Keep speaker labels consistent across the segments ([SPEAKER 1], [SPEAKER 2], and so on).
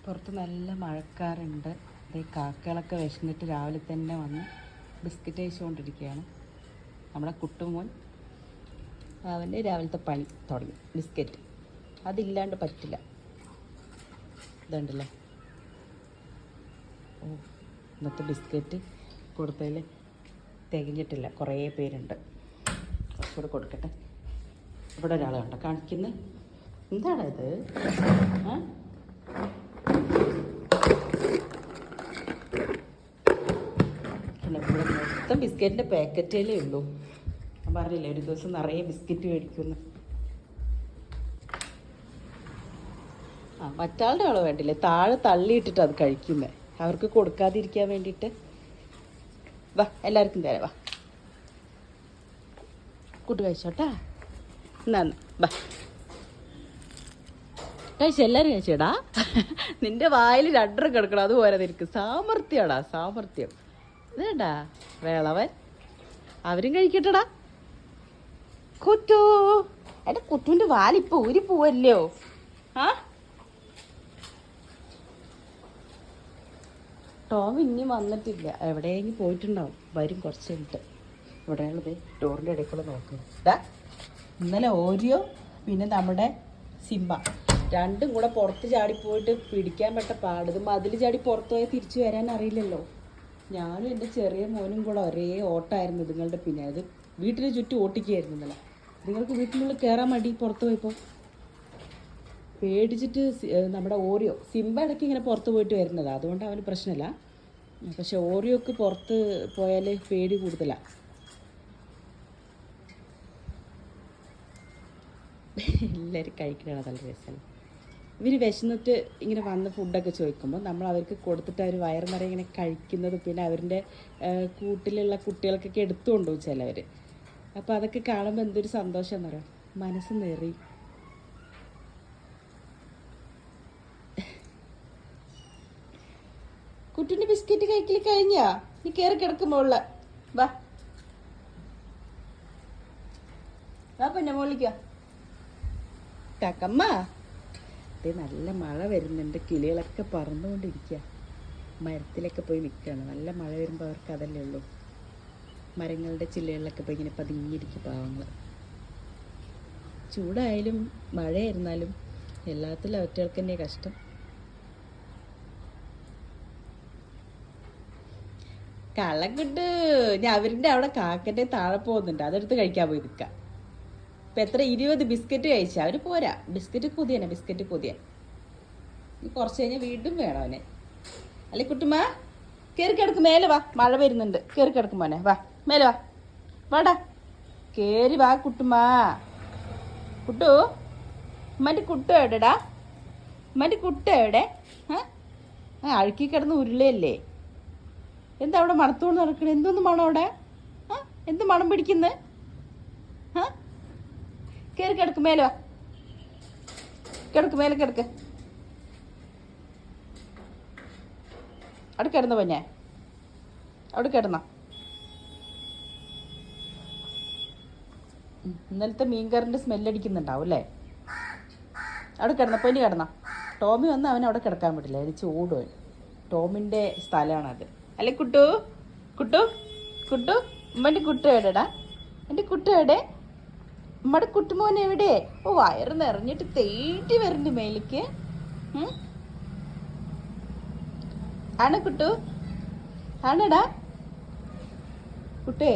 [SPEAKER 1] പുറത്ത് നല്ല മഴക്കാറുണ്ട്. ഈ കാക്കകളൊക്കെ വിശന്നിട്ട് രാവിലെ തന്നെ വന്ന് ബിസ്ക്കറ്റ് കഴിച്ചുകൊണ്ടിരിക്കുകയാണ്. നമ്മുടെ കുട്ടുമോൻ അവൻ്റെ രാവിലത്തെ പണി തുടങ്ങി. ബിസ്ക്കറ്റ് അതില്ലാണ്ട് പറ്റില്ല. ഇതുണ്ടല്ലേ, ഓ ഇന്നത്തെ ബിസ്ക്കറ്റ് കൊടുത്തതിൽ തികഞ്ഞിട്ടില്ല. കുറേ പേരുണ്ട്, കുറച്ചുകൂടെ കൊടുക്കട്ടെ. ഇവിടെ ഒരാൾ കണ്ടോ കാണിക്കുന്നത്. എന്താണ് ഇത്? ഇവിടെ മൊത്തം ബിസ്ക്കറ്റിൻ്റെ പാക്കറ്റേലേ ഉള്ളൂ. ഞാൻ പറഞ്ഞില്ലേ ഒരു ദിവസം നിറയെ ബിസ്ക്കറ്റ് മേടിക്കുന്നു. മറ്റാളുടെ ആള് വേണ്ടില്ലേ, താഴെ തള്ളിയിട്ടിട്ട് അത് കഴിക്കുന്നത്, അവർക്ക് കൊടുക്കാതിരിക്കാൻ വേണ്ടിയിട്ട്. വാ എല്ലാവർക്കും തരാം, വാ കൂട്ട് കഴിച്ചോട്ടാ. എന്നാ വാ കഴിച്ച, എല്ലാവരും കഴിച്ചേടാ. നിന്റെ വായിൽ രണ്ടര കിടക്കണം, അതുപോലെ നിനക്ക് സാമർത്ഥ്യമാടാ, സാമർത്ഥ്യം. ഇതേടാ വേളവൻ, അവരും കഴിക്കട്ടടാ. കുറ്റു, എൻ്റെ കുറ്റുവിൻ്റെ വാലിപ്പോൾ ഊരി പോവല്ലോ. ടോം ഇനിയും വന്നിട്ടില്ല, എവിടെയെങ്കിലും പോയിട്ടുണ്ടാവും. വരും കുറച്ച് കഴിഞ്ഞിട്ട്. ഇവിടെയുള്ളത് ഡോറിൻ്റെ ഇടയ്ക്കുള്ള നോക്കുന്നു. ഇന്നലെ ഓരിയോ പിന്നെ നമ്മുടെ സിംബ രണ്ടും കൂടെ പുറത്ത് ചാടിപ്പോയിട്ട് പിടിക്കാൻ പെട്ട പാട്. ഇത് മതിൽ ചാടി പുറത്ത് പോയാൽ തിരിച്ചു വരാൻ അറിയില്ലല്ലോ. ഞാനും എൻ്റെ ചെറിയ മോനും കൂടെ ഒരേ ഓട്ടമായിരുന്നു ഇതുങ്ങളുടെ പിന്നെ. അത് വീട്ടിന് ചുറ്റും ഓട്ടിക്കുകയായിരുന്നു ഇന്നലെ. നിങ്ങൾക്ക് വീട്ടിനുള്ളിൽ കയറാൻ മടി പുറത്ത് പോയപ്പോൾ. പേടിച്ചിട്ട് നമ്മുടെ ഓറിയോ, സിംബ ഇടയ്ക്ക് ഇങ്ങനെ പുറത്ത് പോയിട്ട് വരുന്നതാണ്, അതുകൊണ്ട് അവന് പ്രശ്നമില്ല. പക്ഷെ ഓറിയോക്ക് പുറത്ത് പോയാൽ പേടി കൂടുതലാണ്. എല്ലാവരും കഴിക്കണതാണ് നല്ല രസമല്ല. ഇവർ വിശന്നിട്ട് ഇങ്ങനെ വന്ന് ഫുഡൊക്കെ ചോദിക്കുമ്പോൾ നമ്മൾ അവർക്ക് കൊടുത്തിട്ട് അവർ വയറ് നിറയെ ഇങ്ങനെ കഴിക്കുന്നത്, പിന്നെ അവരുടെ കൂട്ടിലുള്ള കുട്ടികൾക്കൊക്കെ എടുത്തു കൊണ്ടുപോകും ചിലവർ. അപ്പോൾ അതൊക്കെ കാണുമ്പോൾ എന്തൊരു സന്തോഷം എന്ന് പറയാം, മനസ്സ് നിറയും. കുട്ടിൻ്റെ ബിസ്ക്കറ്റ് കഴിക്കൽ കഴിഞ്ഞാ? നീ കയറി കിടക്കുമ്പോൾ വാ വാ പിന്നെ മോളിക്ക കാക്കമ്മ. ഇത് നല്ല മഴ വരുന്നുണ്ട്, കിളികളൊക്കെ പറന്നുകൊണ്ടിരിക്കുക. മരത്തിലൊക്കെ പോയി നിൽക്കുകയാണ്. നല്ല മഴ വരുമ്പോൾ അവർക്ക് അതല്ലേ ഉള്ളൂ. മരങ്ങളുടെ ചില്ലകളിലൊക്കെ പോയി ഇങ്ങനെ പതുങ്ങിയിരിക്കും പാവങ്ങൾ. ചൂടായാലും മഴയായിരുന്നാലും എല്ലാത്തിലും അവറ്റകൾക്ക് തന്നെ കഷ്ടം. കള്ളക്കുട്ട്, ഞാൻ അവരുടെ അവിടെ കാക്കൻ്റെ താഴെ പോകുന്നുണ്ട്, അതെടുത്ത് കഴിക്കാൻ പോയി നിൽക്കാം. ഇപ്പം എത്ര 20 ബിസ്ക്കറ്റ് കഴിച്ചാൽ അവന് പോരാ. ബിസ്ക്കറ്റ് കൊതിയനെ, ബിസ്ക്കറ്റ് കൊതിയ. ഇനി കുറച്ച് കഴിഞ്ഞാൽ വീണ്ടും വേണം അവനെ. അല്ലെ കുട്ടുമ്മ, കയറി കിടക്കും, മേലെ വാ, മഴ വരുന്നുണ്ട്. കയറി കിടക്കും മോനെ, വാ മേലെ വാ, വാടാ കയറി വാ കുട്ടുമ്മ. കുട്ടു, ഉമ്മൻ്റെ കുട്ടു എവിടെടാ? ഉമ്മൻ്റെ കുട്ടു എവിടെ? അഴുക്കി കിടന്ന് ഉരുളയല്ലേ? എന്താ അവിടെ മണത്തോണ്ട് നടക്കണേ? എന്തൊന്നും മണം അവിടെ? എന്ത് മണം പിടിക്കുന്നത്? കയറി കിടക്ക്, മേലെ വാ, കിടക്ക്, മേലെ കിടക്ക്. അവിടെ കിടന്ന പൊന്നെ, അവിടെ കിടന്ന. ഇന്നലത്തെ മീൻകറിൻ്റെ സ്മെല്ലടിക്കുന്നുണ്ടാവും അല്ലേ? അവിടെ കിടന്ന പൊന്നി കിടന്ന. ടോമി വന്ന് അവൻ അവിടെ കിടക്കാൻ പറ്റില്ല, അതിന് ചൂട്. ടോമിൻ്റെ സ്ഥലമാണത്. അല്ലെ കുട്ടു, കുട്ടു, കുട്ടു, ഉമ്മൻ്റെ കുട്ടു എവിടെടാ? എൻ്റെ കുട്ടു എവിടെ? ഉമ്മയുടെ കുട്ടുമോൻ എവിടെ? ഓ വയറ് നിറഞ്ഞിട്ട് തേറ്റി വരുന്നുണ്ട് മേലേക്ക്. ആണോ കുട്ടു? ആണോടാ കുട്ടേ?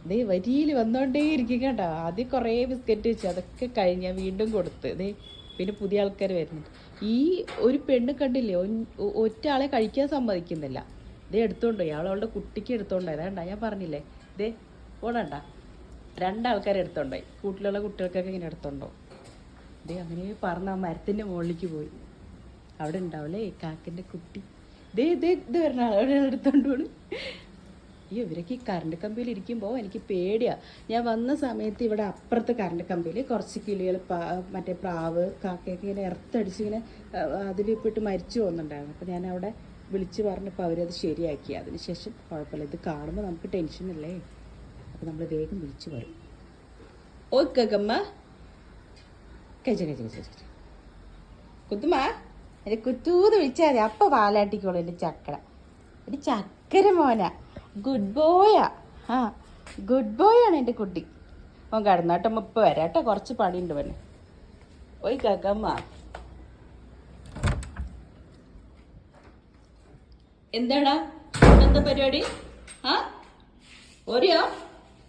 [SPEAKER 1] ദേ വരിയിൽ വന്നോണ്ടേ ഇരിക്കും കേട്ടോ. ആദ്യം കുറേ ബിസ്ക്കറ്റ് വെച്ച് അതൊക്കെ കഴിഞ്ഞാൽ വീണ്ടും കൊടുത്ത് ദേ പിന്നെ പുതിയ ആൾക്കാർ വരുന്നുണ്ട്. ഈ ഒരു പെണ്ണ് കണ്ടില്ലേ, ഒറ്റ ആളെ കഴിക്കാൻ സമ്മതിക്കുന്നില്ല. ഇതേ എടുത്തോണ്ടോ, അവളുടെ കുട്ടിക്ക് എടുത്തോണ്ടായി. അതാണ്ടാ ഞാൻ പറഞ്ഞില്ലേ, ഇതേ ഓടണ്ട, 2 ആൾക്കാരെ എടുത്തോണ്ടായി. കൂട്ടിലുള്ള കുട്ടികൾക്കൊക്കെ ഇങ്ങനെ എടുത്തോണ്ടോ. ഇതേ അങ്ങനെ പറഞ്ഞ ആ മരത്തിൻ്റെ മുകളിലേക്ക് പോയി. അവിടെ ഉണ്ടാവില്ലേ കാക്കൻ്റെ കുട്ടി. ദേ ദേ ഇത് വരണ അവിടെ എടുത്തോണ്ട് പോണ്. ഇവരൊക്കെ ഈ കറണ്ട് കമ്പിയിൽ ഇരിക്കുമ്പോൾ എനിക്ക് പേടിയാണ്. ഞാൻ വന്ന സമയത്ത് ഇവിടെ അപ്പുറത്ത് കറണ്ട് കമ്പിയിൽ കുറച്ച് കിളികൾ, മറ്റേ പ്രാവ്, കാക്കയൊക്കെ ഇങ്ങനെ ഇറത്തടിച്ച് ഇങ്ങനെ അതിലിപ്പിട്ട് മരിച്ചു പോകുന്നുണ്ടായിരുന്നു. അപ്പോൾ ഞാൻ അവിടെ വിളിച്ച് പറഞ്ഞപ്പോൾ അവരത് ശരിയാക്കി. അതിനുശേഷം കുഴപ്പമില്ല. ഇത് കാണുമ്പോൾ നമുക്ക് ടെൻഷനല്ലേ, അപ്പോൾ നമ്മൾ വേഗം വിളിച്ചു പറയും. ഓക്കമ്മ കഴിച്ച കഴിച്ച കഴിച്ച കഴിച്ച കുത്തുമ്മ എൻ്റെ കുത്തൂന്ന് വിളിച്ചാൽ മതി അപ്പം പാലാട്ടിക്കോളൂ എൻ്റെ ചക്കര എൻ്റെ ചക്കര മോന ഗുഡ് ബോയാ ആ ഗുഡ് ബോയാണ് എൻ്റെ കുട്ടി അവൻ കിടന്നാട്ടോ ഇപ്പം വരാം കേട്ടോ കുറച്ച് പണിയുണ്ട് വന്നെ ഓയ് കക്കമ്മ എന്താടാ എന്താ പരിപാടി ആ ഓരോ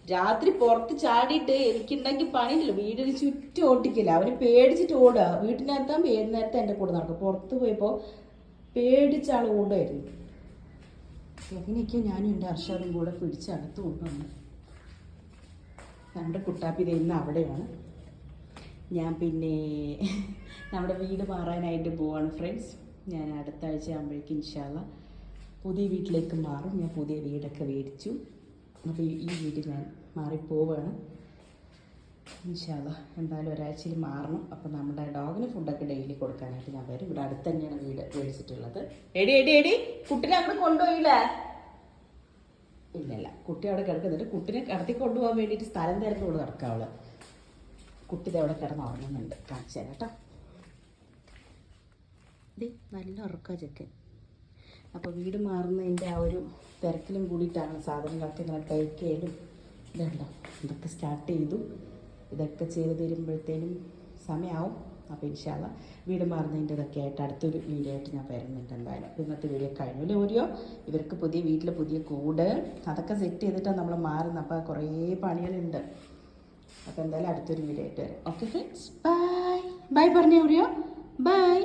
[SPEAKER 1] രാത്രി പുറത്ത് ചാടിയിട്ട് എനിക്കുണ്ടെങ്കിൽ പണിയില്ല വീടിന് ചുറ്റും ഓട്ടിക്കില്ല അവന് പേടിച്ചിട്ട് ഓടുക വീട്ടിനകത്താകുമ്പോൾ ഏത് നേരത്തെ എൻ്റെ കൂടെ നടക്കും പുറത്ത് പോയപ്പോൾ പേടിച്ചാൾ ഓടുമായിരുന്നു എങ്ങനെയൊക്കെയോ ഞാനും എൻ്റെ അർഷാദും കൂടെ പിടിച്ചകത്ത് കൊണ്ടുവന്നു നമ്മുടെ കുട്ടാപ്പി ഇന്ന് അവിടെയാണ് ഞാൻ പിന്നെ നമ്മുടെ വീട് മാറാനായിട്ട് പോവാണ് ഫ്രണ്ട്സ് ഞാൻ അടുത്ത ആഴ്ച ആകുമ്പോഴേക്കും ഇൻഷാല്ല പുതിയ വീട്ടിലേക്ക് മാറും ഞാൻ പുതിയ വീടൊക്കെ മേടിച്ചു അപ്പോൾ ഈ വീട് ഞാൻ മാറിപ്പോവാണ് ഇൻഷാല്ല എന്തായാലും ഒരാഴ്ചയിൽ മാറണം അപ്പോൾ നമ്മുടെ ഡോഗിന് ഫുഡൊക്കെ ഡെയിലി കൊടുക്കാനായിട്ട് ഞാൻ വരും ഇവിടെ അടുത്ത് തന്നെയാണ് വീട് മേടിച്ചിട്ടുള്ളത് എടി കുട്ടിനെ അങ്ങോട്ട് കൊണ്ടുപോയില്ലേ ഇല്ലല്ല കുട്ടി അവിടെ കിടക്കുന്നുണ്ട് കുട്ടിനെ കടത്തി കൊണ്ടുപോകാൻ വേണ്ടിയിട്ട് സ്ഥലം തിരഞ്ഞുകൊണ്ട് നടക്കാവള് കുട്ടി അവിടെ കിടന്ന് ഉറങ്ങുന്നുണ്ട് കാണിച്ചു തരാം കേട്ടോ നല്ല ഉറക്ക ചെക്കൻ അപ്പോൾ വീട് മാറുന്നതിൻ്റെ ആ ഒരു തിരക്കിലും കൂടിയിട്ടാണ് സാധനങ്ങളൊക്കെ ഇങ്ങനെ കഴിക്കലും ഇതുണ്ടോ ഇതൊക്കെ സ്റ്റാർട്ട് ചെയ്തു ഇതൊക്കെ ചെയ്ത് തരുമ്പോഴത്തേനും സമയമാവും അപ്പോൾ ഇൻഷാല്ല വീട് മാറുന്നതിൻ്റെ ഇതൊക്കെ ആയിട്ട് അടുത്തൊരു വീഡിയോ ആയിട്ട് ഞാൻ വരുന്നുണ്ട് എന്തായാലും ഇന്നത്തെ വീഡിയോ കഴിഞ്ഞു അല്ലേ ഓരോ ഇവർക്ക് പുതിയ വീട്ടിൽ പുതിയ കൂട് അതൊക്കെ സെറ്റ് ചെയ്തിട്ടാണ് നമ്മൾ മാറുന്നത് അപ്പോൾ കുറേ പണികളുണ്ട് അപ്പോൾ എന്തായാലും അടുത്തൊരു വീഡിയോ ആയിട്ട് വരാം ഓക്കെ ഫ്രണ്ട്സ് ബൈ ബൈ പറഞ്ഞേ ഓരോ ബൈ